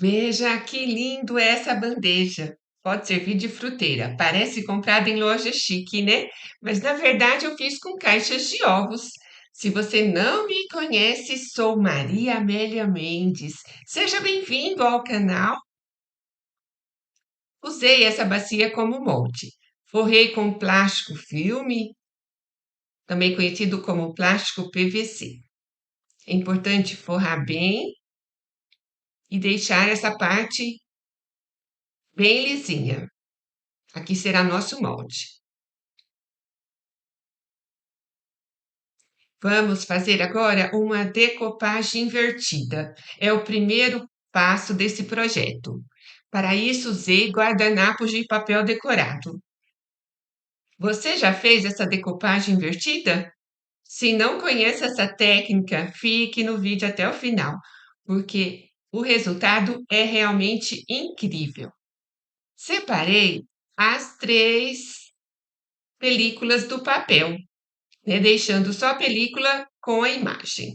Veja que lindo é essa bandeja. Pode servir de fruteira. Parece comprada em loja chique, né? Mas na verdade eu fiz com caixas de ovos. Se você não me conhece, sou Maria Amélia Mendes. Seja bem-vindo ao canal. Usei essa bacia como molde. Forrei com plástico filme, também conhecido como plástico PVC. É importante forrar bem e deixar essa parte bem lisinha. Aqui será nosso molde. Vamos fazer agora uma decopagem invertida. É o primeiro passo desse projeto. Para isso, usei guardanapos de papel decorado. Você já fez essa decopagem invertida? Se não conhece essa técnica, fique no vídeo até o final, porque o resultado é realmente incrível. Separei as três películas do papel, né, deixando só a película com a imagem.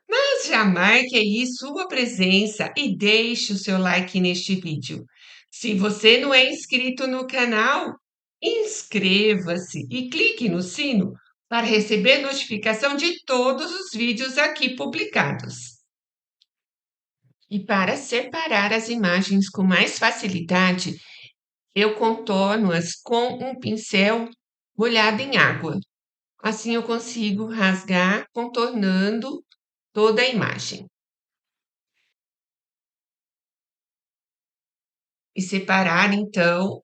Mas já marque aí sua presença e deixe o seu like neste vídeo. Se você não é inscrito no canal, inscreva-se e clique no sino para receber notificação de todos os vídeos aqui publicados. E para separar as imagens com mais facilidade, eu contorno-as com um pincel molhado em água. Assim eu consigo rasgar contornando toda a imagem. E separar então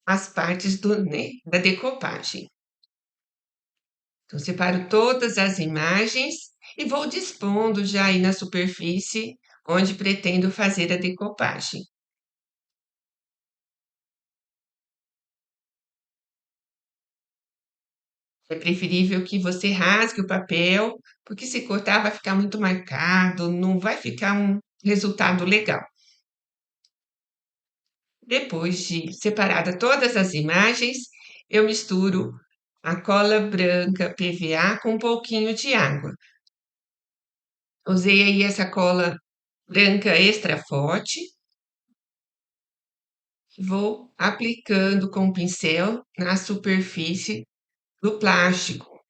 as partes da decopagem. Então, separo todas as imagens e vou dispondo já aí na superfície onde pretendo fazer a decopagem. É preferível que você rasgue o papel, porque se cortar vai ficar muito marcado, não vai ficar um resultado legal. Depois de separada todas as imagens, eu misturo a cola branca PVA com um pouquinho de água. Usei aí essa cola branca extra forte. Vou aplicando com o pincel na superfície do plástico.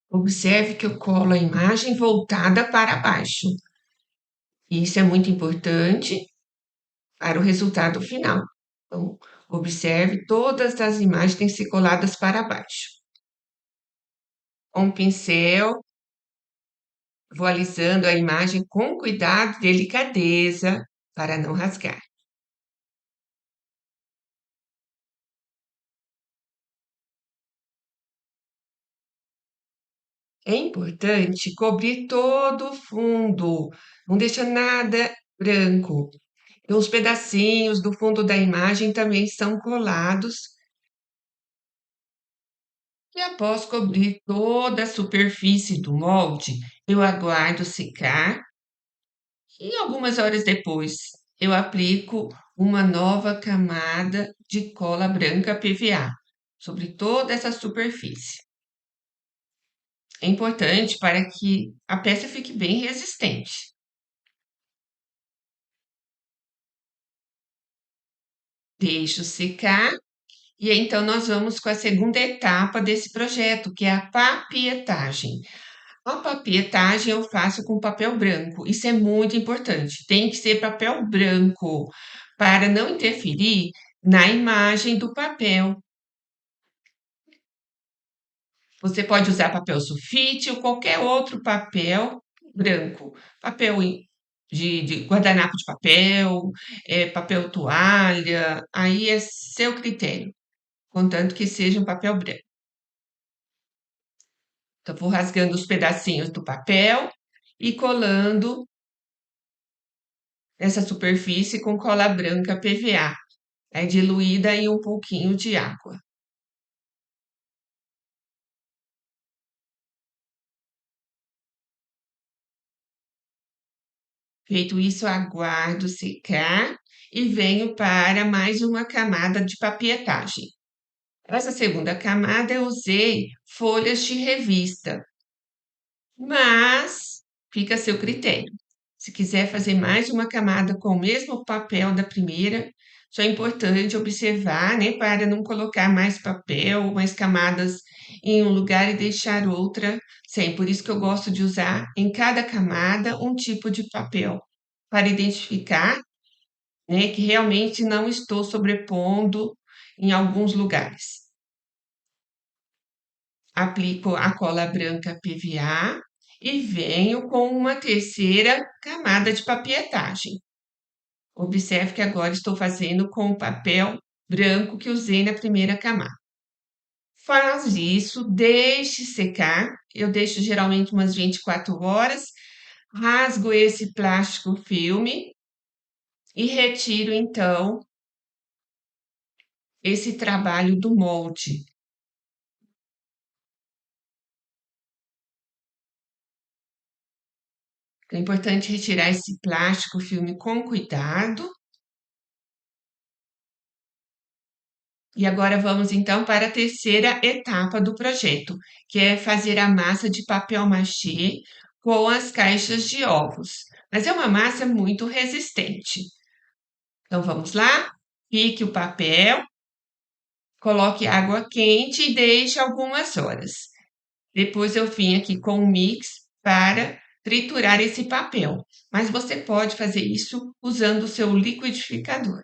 Observe que eu colo a imagem voltada para baixo. Isso é muito importante para o resultado final. Então, observe, todas as imagens têm que ser coladas para baixo. Com o pincel, vou alisando a imagem com cuidado e delicadeza para não rasgar. É importante cobrir todo o fundo, não deixa nada branco. Então, os pedacinhos do fundo da imagem também são colados. E após cobrir toda a superfície do molde, eu aguardo secar e algumas horas depois eu aplico uma nova camada de cola branca PVA sobre toda essa superfície. É importante para que a peça fique bem resistente. Deixo secar e então nós vamos com a segunda etapa desse projeto, que é a papietagem. A papietagem eu faço com papel branco, isso é muito importante, tem que ser papel branco, para não interferir na imagem do papel. Você pode usar papel sulfite ou qualquer outro papel branco, papel de guardanapo de papel, papel toalha, aí é seu critério, contanto que seja um papel branco. Então, vou rasgando os pedacinhos do papel e colando essa superfície com cola branca PVA, diluída em um pouquinho de água. Feito isso, aguardo secar e venho para mais uma camada de papietagem. Essa segunda camada eu usei folhas de revista, mas fica a seu critério. Se quiser fazer mais uma camada com o mesmo papel da primeira, só é importante observar, né, para não colocar mais papel, mais camadas em um lugar e deixar outra sem. Por isso que eu gosto de usar em cada camada um tipo de papel, para identificar, né, que realmente não estou sobrepondo em alguns lugares. Aplico a cola branca PVA e venho com uma terceira camada de papietagem. Observe que agora estou fazendo com o papel branco que usei na primeira camada. Faz isso, deixe secar. Eu deixo geralmente umas 24 horas. Rasgo esse plástico filme e retiro então esse trabalho do molde. É importante retirar esse plástico filme com cuidado. E agora vamos então para a terceira etapa do projeto, que é fazer a massa de papel machê com as caixas de ovos. Mas é uma massa muito resistente. Então vamos lá? Pique o papel, coloque água quente e deixe algumas horas. Depois eu vim aqui com um mix para triturar esse papel, mas você pode fazer isso usando o seu liquidificador.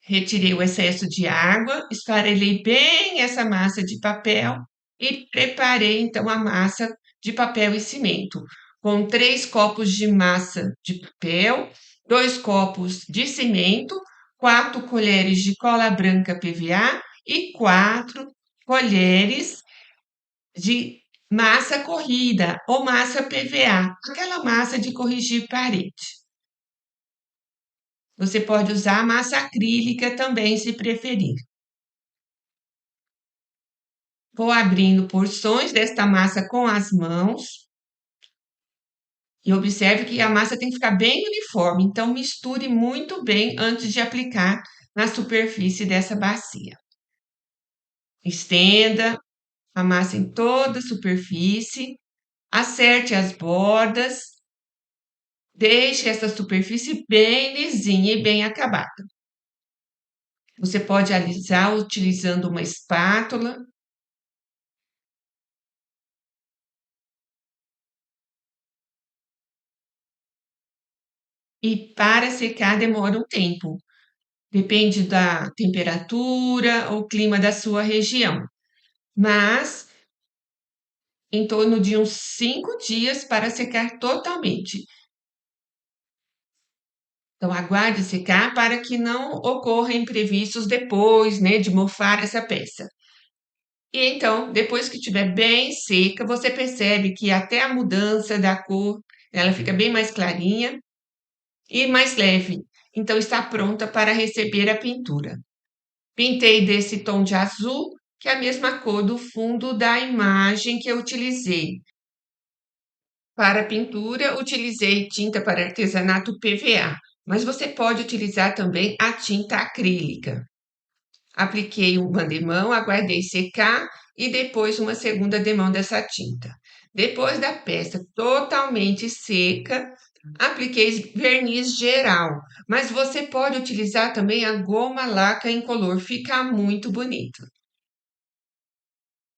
Retirei o excesso de água, esfarelei bem essa massa de papel e preparei então a massa de papel e cimento, com 3 copos de massa de papel, 2 copos de cimento, 4 colheres de cola branca PVA e 4 colheres de massa corrida ou massa PVA, aquela massa de corrigir parede. Você pode usar massa acrílica também, se preferir. Vou abrindo porções desta massa com as mãos e observe que a massa tem que ficar bem uniforme, então misture muito bem antes de aplicar na superfície dessa bacia. Estenda a massa em toda a superfície, acerte as bordas, deixe essa superfície bem lisinha e bem acabada. Você pode alisar utilizando uma espátula. E para secar demora um tempo, depende da temperatura ou clima da sua região, mas em torno de uns 5 dias para secar totalmente. Então, aguarde secar para que não ocorram imprevistos depois, né, de mofar essa peça. E então, depois que estiver bem seca, você percebe que até a mudança da cor, ela fica bem mais clarinha e mais leve. Então, está pronta para receber a pintura. Pintei desse tom de azul, que é a mesma cor do fundo da imagem que eu utilizei. Para a pintura, utilizei tinta para artesanato PVA, mas você pode utilizar também a tinta acrílica. Apliquei uma demão, aguardei secar e depois uma segunda demão dessa tinta. Depois da peça totalmente seca, apliquei verniz geral, mas você pode utilizar também a goma laca incolor, fica muito bonito.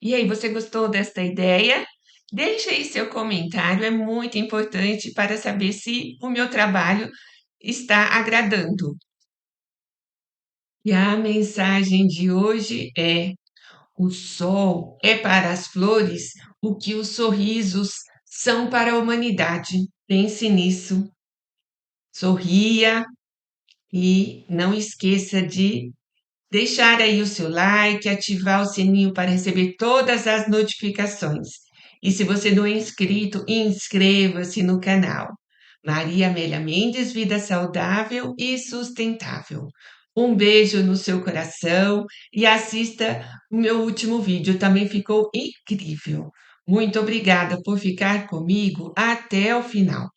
E aí, você gostou desta ideia? Deixe aí seu comentário, é muito importante para saber se o meu trabalho está agradando. E a mensagem de hoje é: o sol é para as flores o que os sorrisos são para a humanidade. Pense nisso, sorria e não esqueça de deixar aí o seu like, ativar o sininho para receber todas as notificações. E se você não é inscrito, inscreva-se no canal. Maria Amélia Mendes, vida saudável e sustentável. Um beijo no seu coração e assista o meu último vídeo, também ficou incrível. Muito obrigada por ficar comigo até o final.